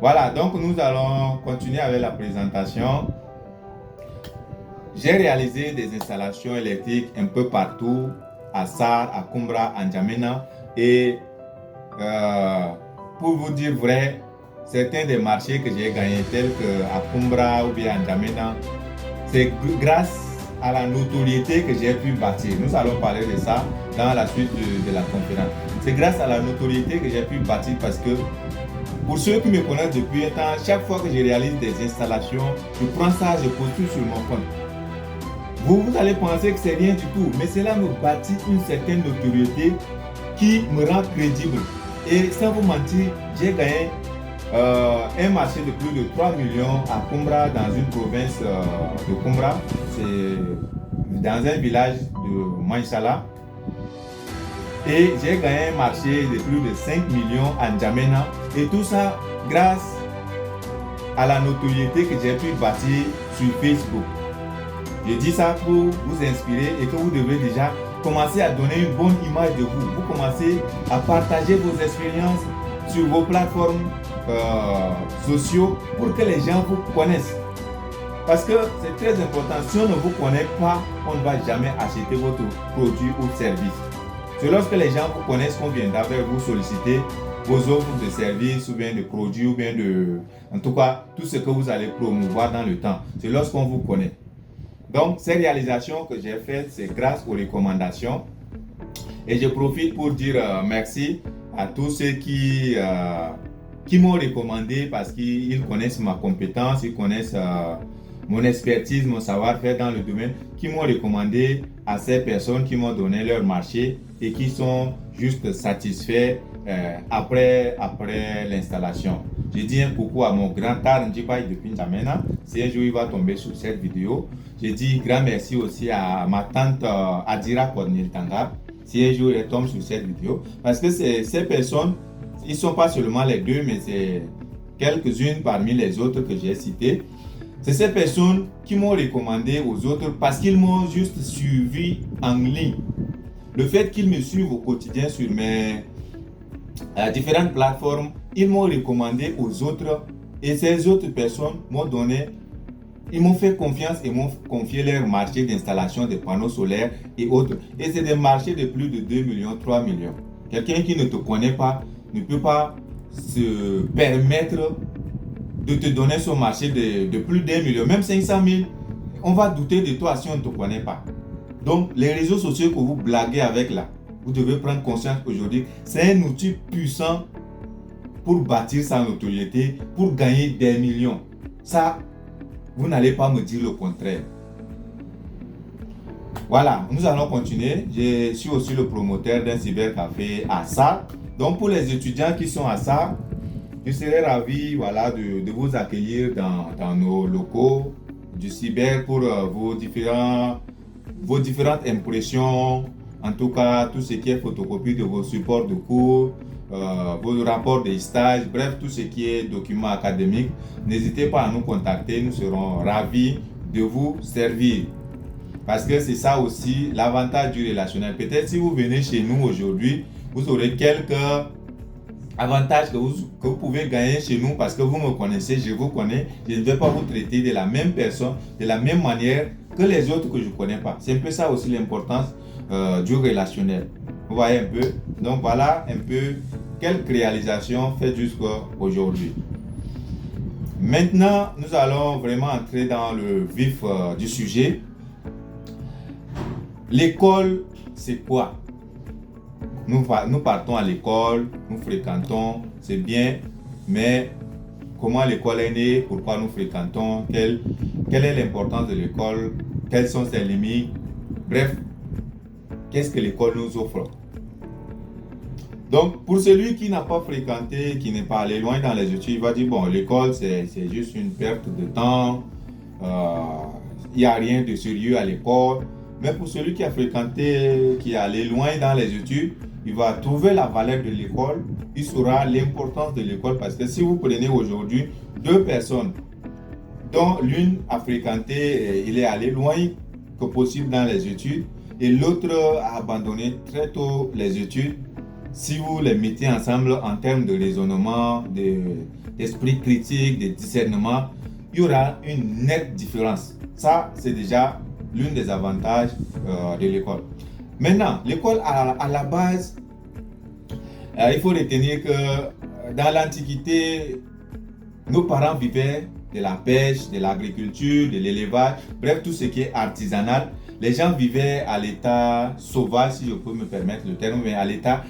Voilà, donc nous allons continuer avec la présentation. J'ai réalisé des installations électriques un peu partout, à Sar, à Kumbra, à N'Djamena. Et pour vous dire vrai, certains des marchés que j'ai gagnés, tels qu'à Kumbra ou bien à N'Djamena, c'est grâce à la notoriété que j'ai pu bâtir. Nous allons parler de ça dans la suite de la conférence. C'est grâce à la notoriété que j'ai pu bâtir parce que pour ceux qui me connaissent depuis un temps, chaque fois que je réalise des installations, je prends ça, je postule sur mon compte. Vous allez penser que c'est rien du tout, mais cela me bâtit une certaine notoriété qui me rend crédible. Et sans vous mentir, j'ai gagné un marché de plus de 3 millions à Kumbra, dans une province de Kumbra. C'est dans un village de Maïsala. Et j'ai gagné un marché de plus de 5 millions à N'Djamena. Et tout ça grâce à la notoriété que j'ai pu bâtir sur Facebook. Je dis ça pour vous inspirer et que vous devez déjà commencer à donner une bonne image de vous. Vous commencez à partager vos expériences sur vos plateformes sociaux pour que les gens vous connaissent. Parce que c'est très important. Si on ne vous connaît pas, on ne va jamais acheter votre produit ou service. C'est lorsque les gens vous connaissent qu'on viendra vers vous solliciter vos offres de services ou bien de produits ou bien en tout cas, tout ce que vous allez promouvoir dans le temps. C'est lorsqu'on vous connaît. Donc, ces réalisations que j'ai faites, c'est grâce aux recommandations. Et je profite pour dire merci à tous ceux qui m'ont recommandé parce qu'ils connaissent ma compétence, ils connaissent mon expertise, mon savoir-faire dans le domaine, qui m'ont recommandé à ces personnes qui m'ont donné leur marché et qui sont juste satisfaits après l'installation. Je dis un coucou à mon grand Tar Ndjipaï depuis N'Djamena. Si un jour il va tomber sur cette vidéo, je dis grand merci aussi à ma tante Adira Cornel Tanga. Si un jour elle tombe sur cette vidéo, parce que ces personnes, ils ne sont pas seulement les deux, mais c'est quelques-unes parmi les autres que j'ai citées. C'est ces personnes qui m'ont recommandé aux autres parce qu'ils m'ont juste suivi en ligne. Le fait qu'ils me suivent au quotidien sur mes différentes plateformes, ils m'ont recommandé aux autres et ces autres personnes ils m'ont fait confiance et m'ont confié leur marché d'installation des panneaux solaires et autres. Et c'est des marchés de plus de 2 millions, 3 millions. Quelqu'un qui ne te connaît pas ne peut pas se permettre de te donner son marché de plus d'1 million, même 500 000. On va douter de toi si on ne te connaît pas. Donc, les réseaux sociaux que vous blaguez avec là, vous devez prendre conscience aujourd'hui, c'est un outil puissant pour bâtir sa notoriété, pour gagner des millions. Ça, vous n'allez pas me dire le contraire. Voilà, nous allons continuer. Je suis aussi le promoteur d'un cybercafé à Sar. Donc, pour les étudiants qui sont à Sar, je serais ravi de vous accueillir dans nos locaux du cyber pour vos différentes impressions, en tout cas tout ce qui est photocopie de vos supports de cours, vos rapports de stage, bref, tout ce qui est documents académiques. N'hésitez pas à nous contacter, nous serons ravis de vous servir. Parce que c'est ça aussi l'avantage du relationnel. Peut-être si vous venez chez nous aujourd'hui, vous aurez quelques avantages que vous pouvez gagner chez nous parce que vous me connaissez, je vous connais. Je ne vais pas vous traiter de la même personne, de la même manière que les autres que je ne connais pas. C'est un peu ça aussi l'importance du relationnel. Vous voyez un peu? Donc voilà un peu quelques réalisations faites jusqu'à aujourd'hui. Maintenant, nous allons vraiment entrer dans le vif du sujet. L'école, c'est quoi? Nous partons à l'école, nous fréquentons, c'est bien, mais comment l'école est née, pourquoi nous fréquentons, quelle est l'importance de l'école, quelles sont ses limites, bref, qu'est-ce que l'école nous offre? Donc, pour celui qui n'a pas fréquenté, qui n'est pas allé loin dans les études, il va dire, bon, l'école, c'est juste une perte de temps, il n'y a rien de sérieux à l'école. Mais pour celui qui a fréquenté, qui est allé loin dans les études, il va trouver la valeur de l'école, il saura l'importance de l'école parce que si vous prenez aujourd'hui deux personnes dont l'une a fréquenté, il est allé loin que possible dans les études et l'autre a abandonné très tôt les études, si vous les mettez ensemble en termes de raisonnement, d'esprit critique, de discernement, il y aura une nette différence. Ça, c'est déjà l'un des avantages de l'école. Maintenant, l'école à la base, il faut retenir que dans l'Antiquité, nos parents vivaient de la pêche, de l'agriculture, de l'élevage, bref, tout ce qui est artisanal. Les gens vivaient à l'état sauvage, si je peux me permettre le terme, mais à l'état